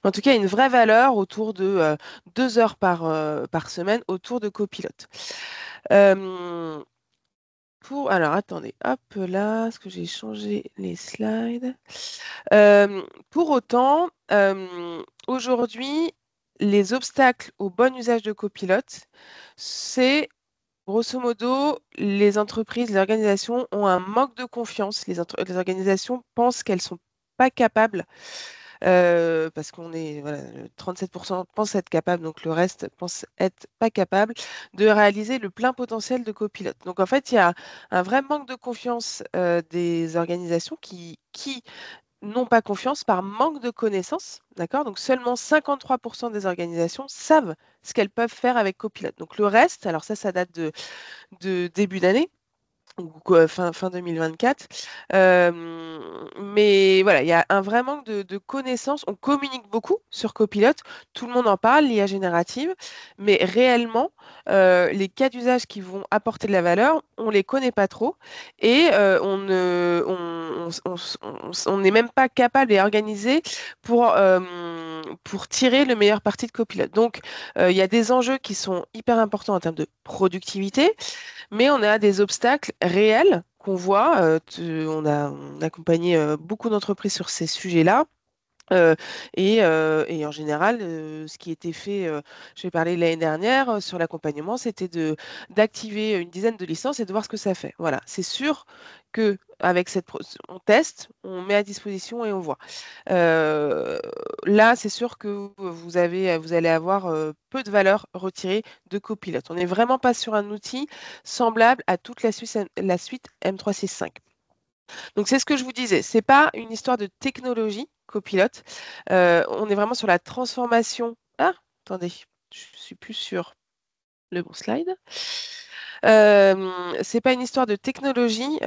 Mais en tout cas, il y a une vraie valeur autour de 2 heures par semaine autour de Copilot. Euh, alors, attendez, hop là, est-ce que j'ai changé les slides? Pour autant, aujourd'hui, les obstacles au bon usage de Copilot, c'est grosso modo, les entreprises, les organisations ont un manque de confiance. Les organisations pensent qu'elles ne sont pas capables, parce qu'on est, voilà, 37% pensent être capables, donc le reste pense être pas capable de réaliser le plein potentiel de copilote. Donc en fait, il y a un vrai manque de confiance des organisations qui n'ont pas confiance par manque de connaissances, d'accord? Donc seulement 53% des organisations savent ce qu'elles peuvent faire avec Copilot. Donc le reste, alors ça date de début d'année, ou fin 2024. Mais voilà, il y a un vrai manque de connaissances. On communique beaucoup sur Copilot, tout le monde en parle, l'IA générative, mais réellement, les cas d'usage qui vont apporter de la valeur, on ne les connaît pas trop et on n'est même pas capable et organisé pour tirer le meilleur parti de Copilot. Donc, il y a des enjeux qui sont hyper importants en termes de productivité, mais on a des obstacles réels qu'on voit. On a accompagné beaucoup d'entreprises sur ces sujets-là. Et en général, ce qui était fait, je vais parler l'année dernière sur l'accompagnement, c'était d'activer une dizaine de licences et de voir ce que ça fait. Voilà, c'est sûr que avec on teste, on met à disposition et on voit. Là, c'est sûr que vous allez avoir peu de valeur retirée de Copilot. On n'est vraiment pas sur un outil semblable à toute la suite M365. Donc c'est ce que je vous disais, c'est pas une histoire de technologie copilote. On est vraiment sur la transformation. Ah, attendez, je suis plus sur le bon slide. C'est pas une histoire de technologie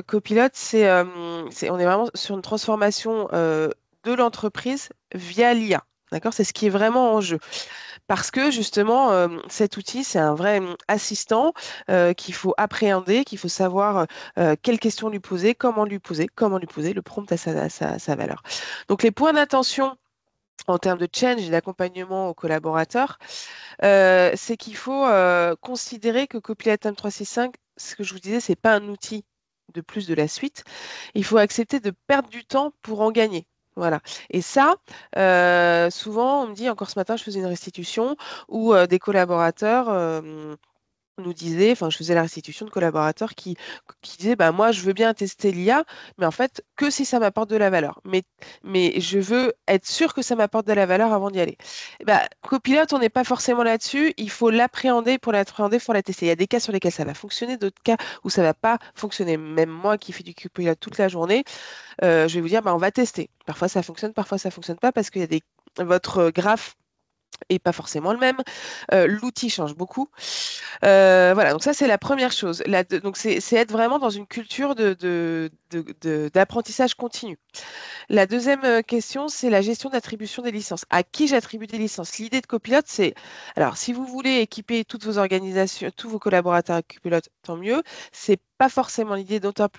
copilote, on est vraiment sur une transformation de l'entreprise via l'IA. D'accord? C'est ce qui est vraiment en jeu. Parce que justement, cet outil, c'est un vrai assistant qu'il faut appréhender, qu'il faut savoir quelles questions lui poser, comment lui poser, le prompt à sa valeur. Donc les points d'attention en termes de change et d'accompagnement aux collaborateurs, c'est qu'il faut considérer que Copilot M365, ce que je vous disais, c'est pas un outil de plus de la suite. Il faut accepter de perdre du temps pour en gagner. Voilà. Et ça, souvent, on me dit, encore ce matin, je faisais une restitution où des collaborateurs nous disait, enfin, je faisais la restitution de collaborateurs qui disaient, bah, moi, je veux bien tester l'IA, mais en fait, que si ça m'apporte de la valeur. Mais je veux être sûr que ça m'apporte de la valeur avant d'y aller. Et bah, Copilot, on n'est pas forcément là-dessus. Il faut l'appréhender. Pour l'appréhender, il faut la tester. Il y a des cas sur lesquels ça va fonctionner, d'autres cas où ça va pas fonctionner. Même moi qui fais du Copilot toute la journée, je vais vous dire, bah, on va tester. Parfois, ça fonctionne, parfois, ça fonctionne pas parce qu'il y a votre graphe et pas forcément le même. L'outil change beaucoup. Voilà, donc ça, c'est la première chose. Donc, c'est être vraiment dans une culture d'apprentissage continu. La deuxième question, c'est la gestion d'attribution des licences. À qui j'attribue des licences? L'idée de Copilot, c'est, alors, si vous voulez équiper toutes vos organisations, tous vos collaborateurs avec Copilot, tant mieux. C'est pas forcément l'idée, d'autant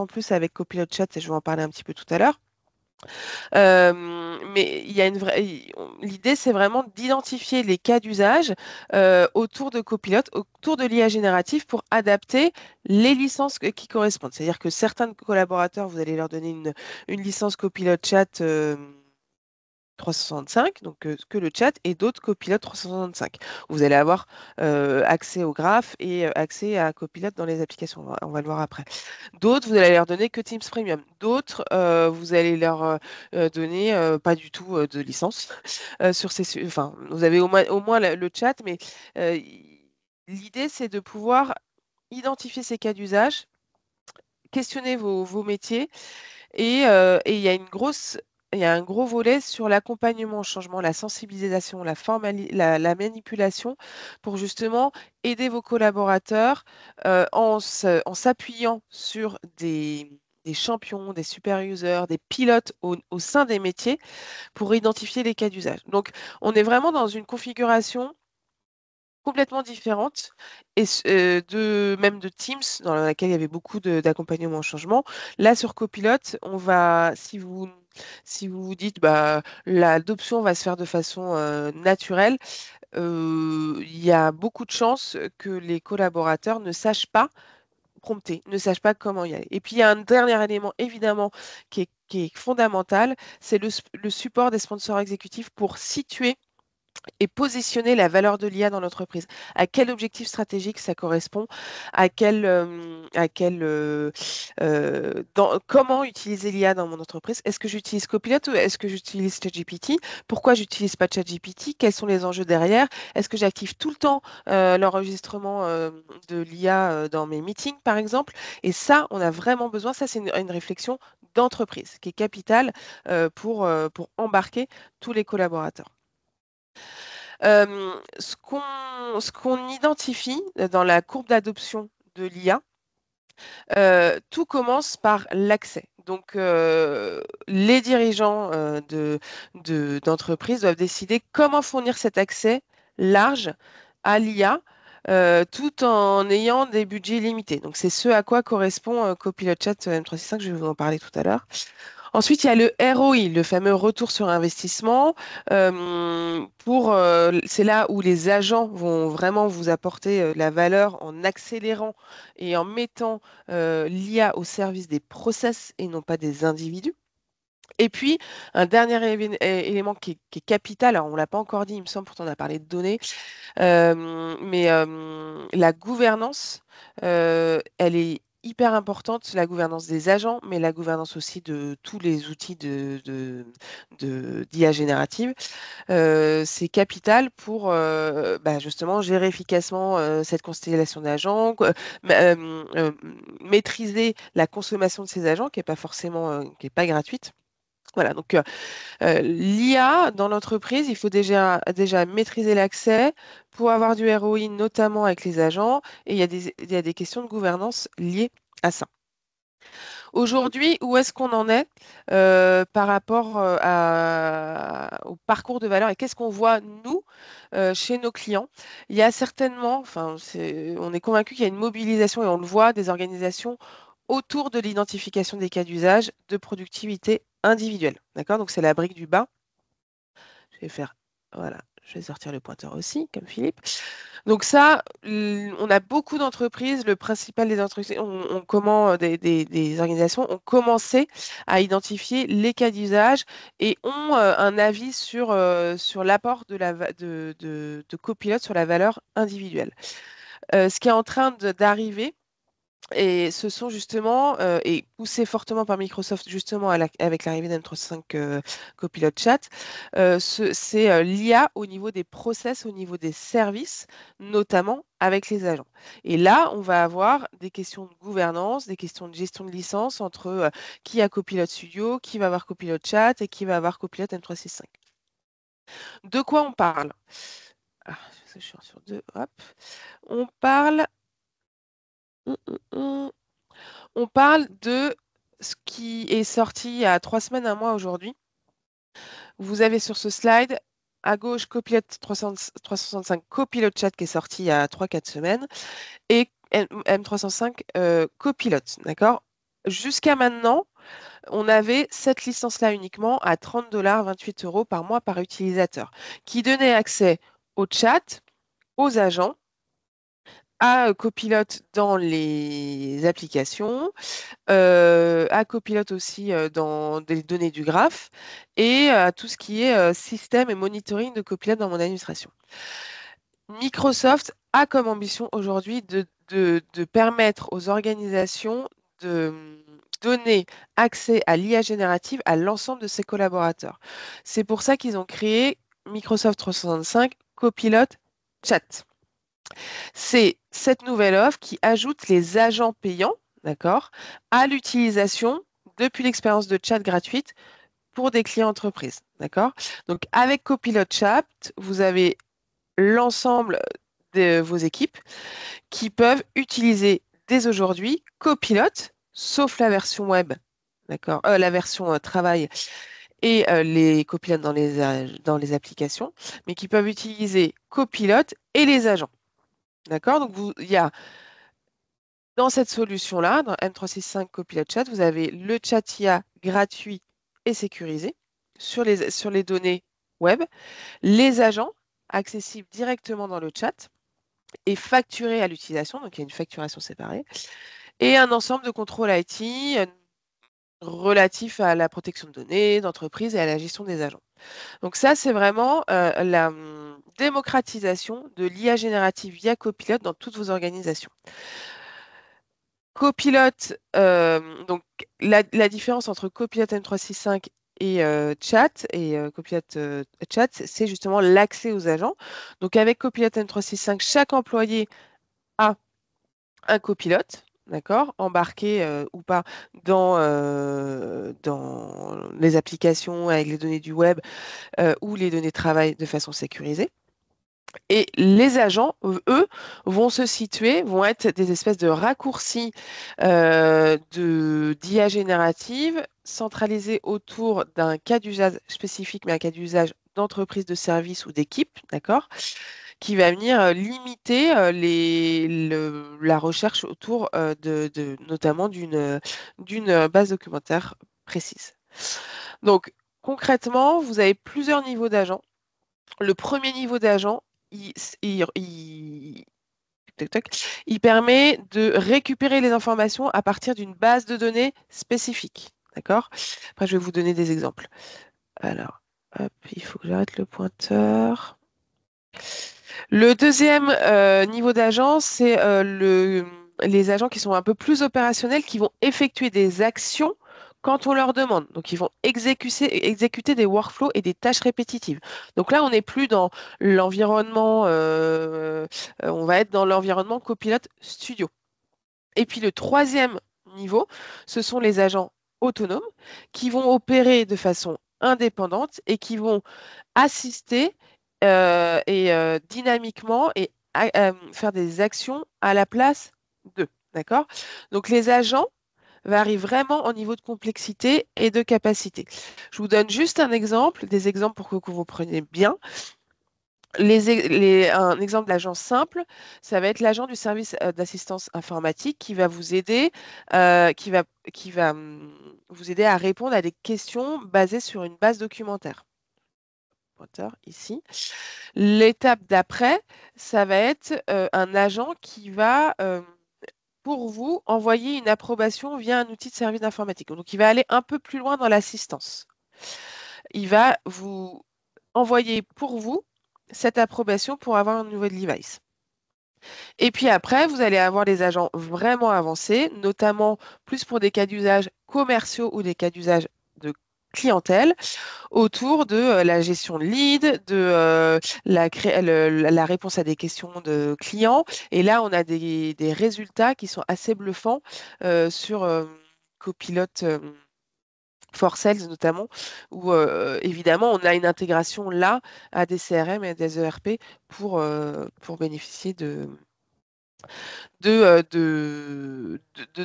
plus avec Copilot Chat, et je vais en parler un petit peu tout à l'heure. Mais il y a l'idée, c'est vraiment d'identifier les cas d'usage autour de Copilot, autour de l'IA générative pour adapter les licences qui correspondent. C'est-à-dire que certains collaborateurs, vous allez leur donner une licence Copilot Chat 365, donc que le chat, et d'autres Copilot 365. Vous allez avoir accès au graphe et accès à Copilot dans les applications. On va le voir après. D'autres, vous allez leur donner que Teams Premium. D'autres, vous allez leur donner pas du tout de licence sur ces. Enfin, vous avez au moins le chat, mais l'idée, c'est de pouvoir identifier ces cas d'usage, questionner vos métiers et il y a il y a un gros volet sur l'accompagnement au changement, la sensibilisation, la manipulation pour justement aider vos collaborateurs en s'appuyant sur des champions, des super users, des pilotes au sein des métiers pour identifier les cas d'usage. Donc, on est vraiment dans une configuration complètement différente et même de Teams dans laquelle il y avait beaucoup d'accompagnement au changement. Là, sur Copilot, on va, si vous vous dites bah, l'adoption va se faire de façon naturelle, il y a beaucoup de chances que les collaborateurs ne sachent pas prompter, ne sachent pas comment y aller. Et puis, il y a un dernier élément, évidemment, qui est fondamental, c'est le support des sponsors exécutifs pour situer et positionner la valeur de l'IA dans l'entreprise. À quel objectif stratégique ça correspond? Comment utiliser l'IA dans mon entreprise? Est-ce que j'utilise Copilot ou est-ce que j'utilise ChatGPT? Pourquoi j'utilise pas ChatGPT? Quels sont les enjeux derrière? Est-ce que j'active tout le temps l'enregistrement de l'IA dans mes meetings, par exemple? Et ça, on a vraiment besoin. Ça, c'est une réflexion d'entreprise qui est capitale pour embarquer tous les collaborateurs. Ce qu'on identifie dans la courbe d'adoption de l'IA, tout commence par l'accès. Donc, les dirigeants d'entreprises doivent décider comment fournir cet accès large à l'IA, tout en ayant des budgets limités. Donc, c'est ce à quoi correspond Copilot Chat M365, je vais vous en parler tout à l'heure. Ensuite, il y a le ROI, le fameux retour sur investissement. C'est là où les agents vont vraiment vous apporter la valeur en accélérant et en mettant l'IA au service des process et non pas des individus. Et puis, un dernier élément qui est capital, alors on ne l'a pas encore dit, il me semble, pourtant on a parlé de données, mais la gouvernance, elle est hyper importante, la gouvernance des agents, mais la gouvernance aussi de tous les outils d'IA générative. C'est capital pour justement gérer efficacement cette constellation d'agents, maîtriser la consommation de ces agents, qui n'est pas forcément, qui n'est pas gratuite. Voilà, donc l'IA dans l'entreprise, il faut déjà maîtriser l'accès pour avoir du ROI, notamment avec les agents, et il y a des questions de gouvernance liées à ça. Aujourd'hui, où est-ce qu'on en est par rapport au parcours de valeur et qu'est-ce qu'on voit, nous, chez nos clients? Il y a certainement, enfin, on est convaincu qu'il y a une mobilisation, et on le voit, des organisations autour de l'identification des cas d'usage de productivité individuelle. D'accord? Donc, c'est la brique du bas. Je vais faire, voilà, je vais sortir le pointeur aussi, comme Philippe. Donc ça, on a beaucoup d'entreprises, le principal des entreprises, des organisations ont commencé à identifier les cas d'usage et ont un avis sur l'apport de copilote sur la valeur individuelle. Ce qui est en train d'arriver, et ce sont justement, et poussé fortement par Microsoft justement avec l'arrivée d'M365 Copilot Chat, c'est l'IA au niveau des process, au niveau des services, notamment avec les agents. Et là, on va avoir des questions de gouvernance, des questions de gestion de licence entre qui a Copilot Studio, qui va avoir Copilot Chat et qui va avoir Copilot M365. De quoi on parle? Je suis sur 2, hop. On parle... On parle de ce qui est sorti il y a 3 semaines, 1 mois aujourd'hui. Vous avez sur ce slide, à gauche, Copilot 365 Copilot Chat qui est sorti il y a 3-4 semaines et M365 Copilot, d'accord? Jusqu'à maintenant, on avait cette licence-là uniquement à 30 $, 28 € par mois par utilisateur, qui donnait accès au chat, aux agents, à Copilot dans les applications, à Copilot aussi dans des données du graphe et à tout ce qui est système et monitoring de Copilot dans mon administration. Microsoft a comme ambition aujourd'hui de permettre aux organisations de donner accès à l'IA générative à l'ensemble de ses collaborateurs. C'est pour ça qu'ils ont créé Microsoft 365 Copilot Chat. C'est cette nouvelle offre qui ajoute les agents payants, d'accord, à l'utilisation depuis l'expérience de chat gratuite pour des clients entreprises, d'accord? Donc, avec Copilot Chat, vous avez l'ensemble de vos équipes qui peuvent utiliser dès aujourd'hui Copilot, sauf la version web, d'accord, la version travail et les copilotes dans les applications, mais qui peuvent utiliser Copilot et les agents. D'accord? Donc, il y a dans cette solution-là, dans M365 Copilot Chat, vous avez le chat IA gratuit et sécurisé sur les données web, les agents accessibles directement dans le chat et facturés à l'utilisation, donc il y a une facturation séparée, et un ensemble de contrôles IT relatifs à la protection de données, d'entreprise et à la gestion des agents. Donc ça, c'est vraiment la démocratisation de l'IA générative via Copilot dans toutes vos organisations. Copilot, donc la différence entre Copilot M365 et Chat et Copilot Chat, c'est justement l'accès aux agents. Donc avec Copilot M365, chaque employé a un copilote, d'accord, embarqué ou pas dans les applications avec les données du web ou les données de travail de façon sécurisée. Et les agents, eux, vont se situer, vont être des espèces de raccourcis d'IA générative centralisés autour d'un cas d'usage spécifique, mais un cas d'usage d'entreprise, de service ou d'équipe, d'accord, qui va venir limiter la recherche autour notamment d'une base documentaire précise. Donc, concrètement, vous avez plusieurs niveaux d'agents. Le premier niveau d'agent, il permet de récupérer les informations à partir d'une base de données spécifique. D'accord? Après, je vais vous donner des exemples. Alors, hop, il faut que j'arrête le pointeur. Le deuxième niveau d'agent, c'est les agents qui sont un peu plus opérationnels, qui vont effectuer des actions quand on leur demande. Donc, ils vont exécuter des workflows et des tâches répétitives. Donc là, on n'est plus dans l'environnement, on va être dans l'environnement Copilot Studio. Et puis, le troisième niveau, ce sont les agents autonomes qui vont opérer de façon indépendante et qui vont assister dynamiquement et faire des actions à la place d'eux. D'accord? Donc, les agents varie vraiment en niveau de complexité et de capacité. Je vous donne juste un exemple, des exemples pour que vous preniez bien. Un exemple d'agent simple, ça va être l'agent du service d'assistance informatique qui va vous aider, qui va vous aider à répondre à des questions basées sur une base documentaire. Pointeur ici. L'étape d'après, ça va être un agent qui va, pour vous, envoyer une approbation via un outil de service d'informatique. Donc, il va aller un peu plus loin dans l'assistance. Il va vous envoyer pour vous cette approbation pour avoir un nouveau device. Et puis après, vous allez avoir des agents vraiment avancés, notamment plus pour des cas d'usage commerciaux ou des cas d'usage de clientèle, autour de la gestion de lead, de la réponse à des questions de clients. Et là, on a des résultats qui sont assez bluffants sur Copilot. For Sales notamment, où évidemment on a une intégration là à des CRM et à des ERP pour bénéficier de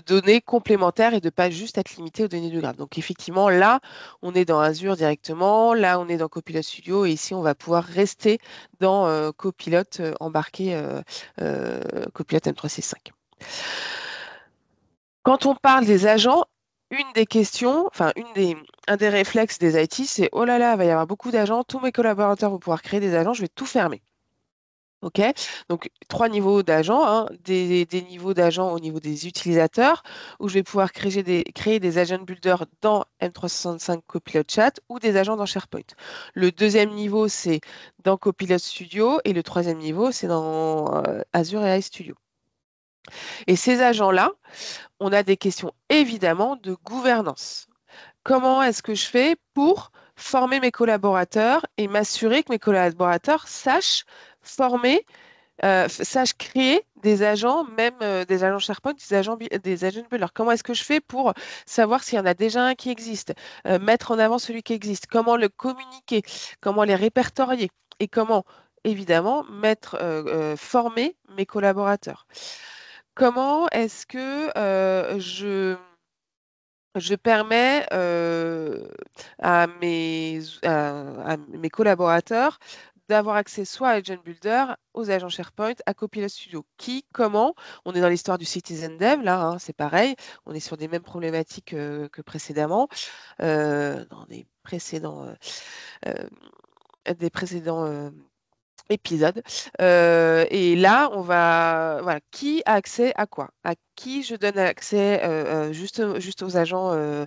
données complémentaires et de pas juste être limité aux données du graphe. Donc effectivement, là, on est dans Azure directement, là, on est dans Copilot Studio, et ici, on va pouvoir rester dans Copilot embarqué, Copilot M365. Quand on parle des agents, une des questions, enfin, un des réflexes des IT, c'est « Oh là là, il va y avoir beaucoup d'agents, tous mes collaborateurs vont pouvoir créer des agents, je vais tout fermer. » OK? Donc, 3 niveaux d'agents, hein, des niveaux d'agents au niveau des utilisateurs, où je vais pouvoir créer des agent builders dans M365 Copilot Chat ou des agents dans SharePoint. Le deuxième niveau, c'est dans Copilot Studio, et le troisième niveau, c'est dans Azure AI Studio. Et ces agents-là, on a des questions évidemment de gouvernance. Comment est-ce que je fais pour former mes collaborateurs et m'assurer que mes collaborateurs sachent former, sachent créer des agents, même des agents SharePoint, des agents builders. Comment est-ce que je fais pour savoir s'il y en a déjà un qui existe, mettre en avant celui qui existe, comment le communiquer, comment les répertorier et comment, évidemment, former mes collaborateurs. Comment est-ce que je permets à mes collaborateurs d'avoir accès soit à Agent Builder, aux agents SharePoint, à Copilot Studio. Comment? On est dans l'histoire du Citizen Dev, là, hein, c'est pareil. On est sur des mêmes problématiques que précédemment, dans des précédents épisode. Et là, voilà, qui a accès à quoi? À qui je donne accès juste aux agents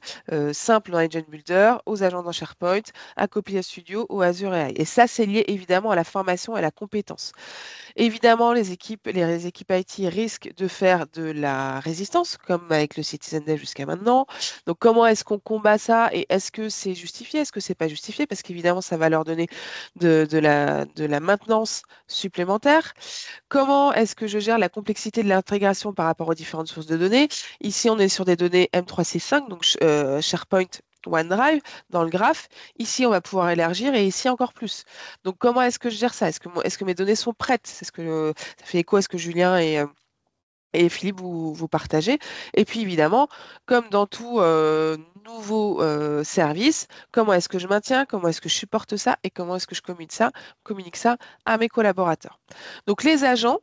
simples dans Agent Builder, aux agents dans SharePoint, à Copilot Studio ou Azure AI. Et ça, c'est lié évidemment à la formation et à la compétence. Évidemment, les équipes IT risquent de faire de la résistance, comme avec le Citizen Dev jusqu'à maintenant. Donc, comment est-ce qu'on combat ça et est-ce que c'est justifié? Est-ce que c'est pas justifié? Parce qu'évidemment, ça va leur donner de la maintenance supplémentaire. Comment est-ce que je gère la complexité de l'intégration par rapport aux différentes sources de données? Ici, on est sur des données M365, donc SharePoint, OneDrive, dans le graphe. Ici, on va pouvoir élargir et ici encore plus. Donc, comment est-ce que je gère ça? Est-ce que mes données sont prêtes? Ça fait écho à ce que Julien et Philippe vous partagez? Et puis, évidemment, comme dans tout nouveau service, comment est-ce que je maintiens? Comment est-ce que je supporte ça? Et comment est-ce que je communique ça à mes collaborateurs? Donc, les agents,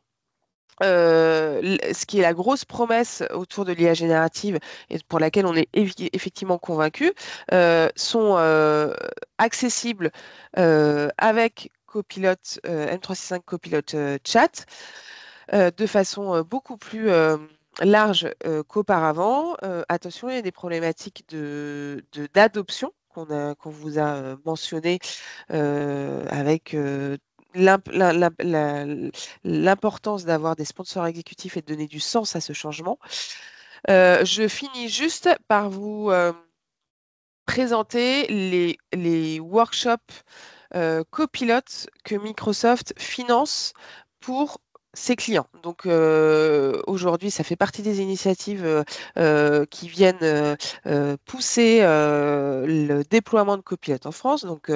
ce qui est la grosse promesse autour de l'IA générative et pour laquelle on est effectivement convaincu, sont accessibles avec Copilot, M365 Copilot Chat de façon beaucoup plus large qu'auparavant. Attention, il y a des problématiques d'adoption qu'on vous a mentionné avec l'importance d'avoir des sponsors exécutifs et de donner du sens à ce changement. Je finis juste par vous présenter les workshops copilotes que Microsoft finance pour ses clients. Donc aujourd'hui, ça fait partie des initiatives qui viennent pousser le déploiement de Copilot en France. Donc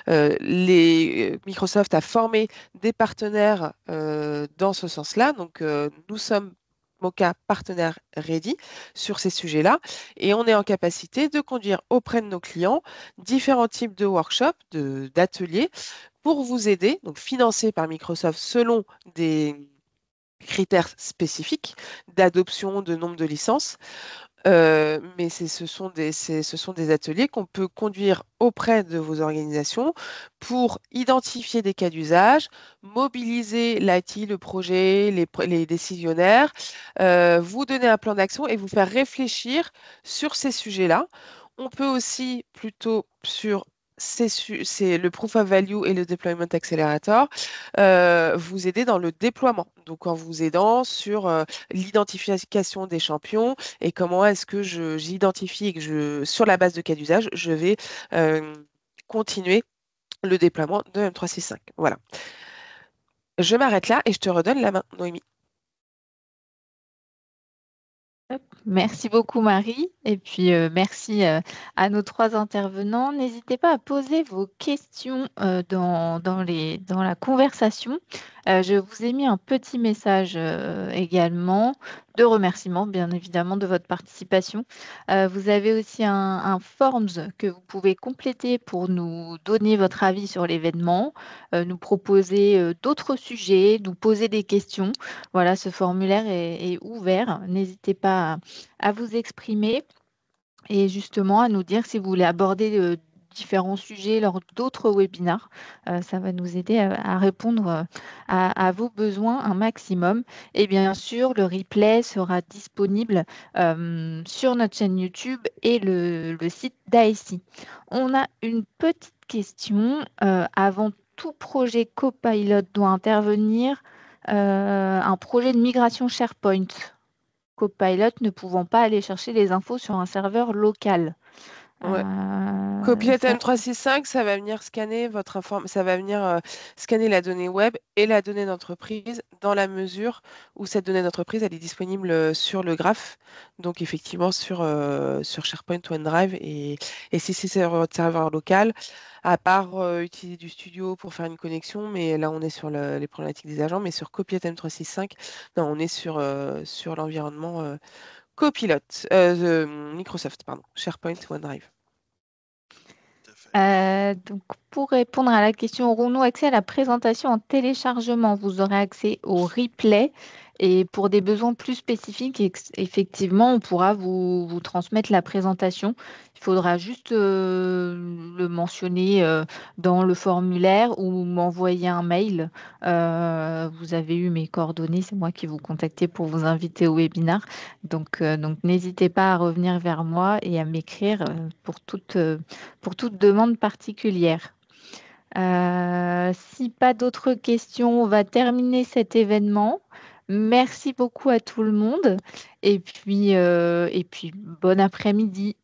Microsoft a formé des partenaires dans ce sens-là. Donc nous sommes Moka Partenaire Ready sur ces sujets-là. Et on est en capacité de conduire auprès de nos clients différents types de workshops, d'ateliers pour vous aider, donc financés par Microsoft selon des critères spécifiques d'adoption, de nombre de licences. Mais ce sont des ateliers qu'on peut conduire auprès de vos organisations pour identifier des cas d'usage, mobiliser l'IT, le projet, les décisionnaires, vous donner un plan d'action et vous faire réfléchir sur ces sujets-là. On peut aussi plutôt sur c'est le Proof of Value et le Deployment Accelerator, vous aider dans le déploiement. Donc en vous aidant sur l'identification des champions, et comment est-ce que j'identifie et que sur la base de cas d'usage, je vais continuer le déploiement de M365. Voilà. Je m'arrête là et je te redonne la main, Noémie. Merci beaucoup Marie et puis merci à nos 3 intervenants. N'hésitez pas à poser vos questions dans la conversation. Je vous ai mis un petit message également de remerciement, bien évidemment, de votre participation. Vous avez aussi un forms que vous pouvez compléter pour nous donner votre avis sur l'événement, nous proposer d'autres sujets, nous poser des questions. Voilà, ce formulaire est ouvert. N'hésitez pas à vous exprimer et justement à nous dire si vous voulez aborder différents sujets lors d'autres webinars. Ça va nous aider à répondre à vos besoins un maximum. Et bien sûr, le replay sera disponible sur notre chaîne YouTube et le site d'ASI. On a une petite question. Avant tout projet Copilot doit intervenir un projet de migration SharePoint. Copilot ne pouvant pas aller chercher les infos sur un serveur local. Ouais. Copilot Ça- M365, ça va venir scanner ça va venir scanner la donnée web et la donnée d'entreprise dans la mesure où cette donnée d'entreprise elle est disponible sur le graphe, donc effectivement sur SharePoint ou OneDrive et si c'est sur votre serveur local, à part utiliser du studio pour faire une connexion, mais là on est sur les problématiques des agents, mais sur Copilot M365, non, on est sur l'environnement Copilot, Microsoft, pardon, SharePoint, OneDrive. Donc, pour répondre à la question, aurons-nous accès à la présentation en téléchargement? Vous aurez accès au replay et pour des besoins plus spécifiques, effectivement, on pourra vous transmettre la présentation. Il faudra juste le mentionner dans le formulaire ou m'envoyer un mail. Vous avez eu mes coordonnées, c'est moi qui vous contactais pour vous inviter au webinar. Donc n'hésitez pas à revenir vers moi et à m'écrire pour toute demande particulière. Si pas d'autres questions, on va terminer cet événement. Merci beaucoup à tout le monde et puis bon après-midi.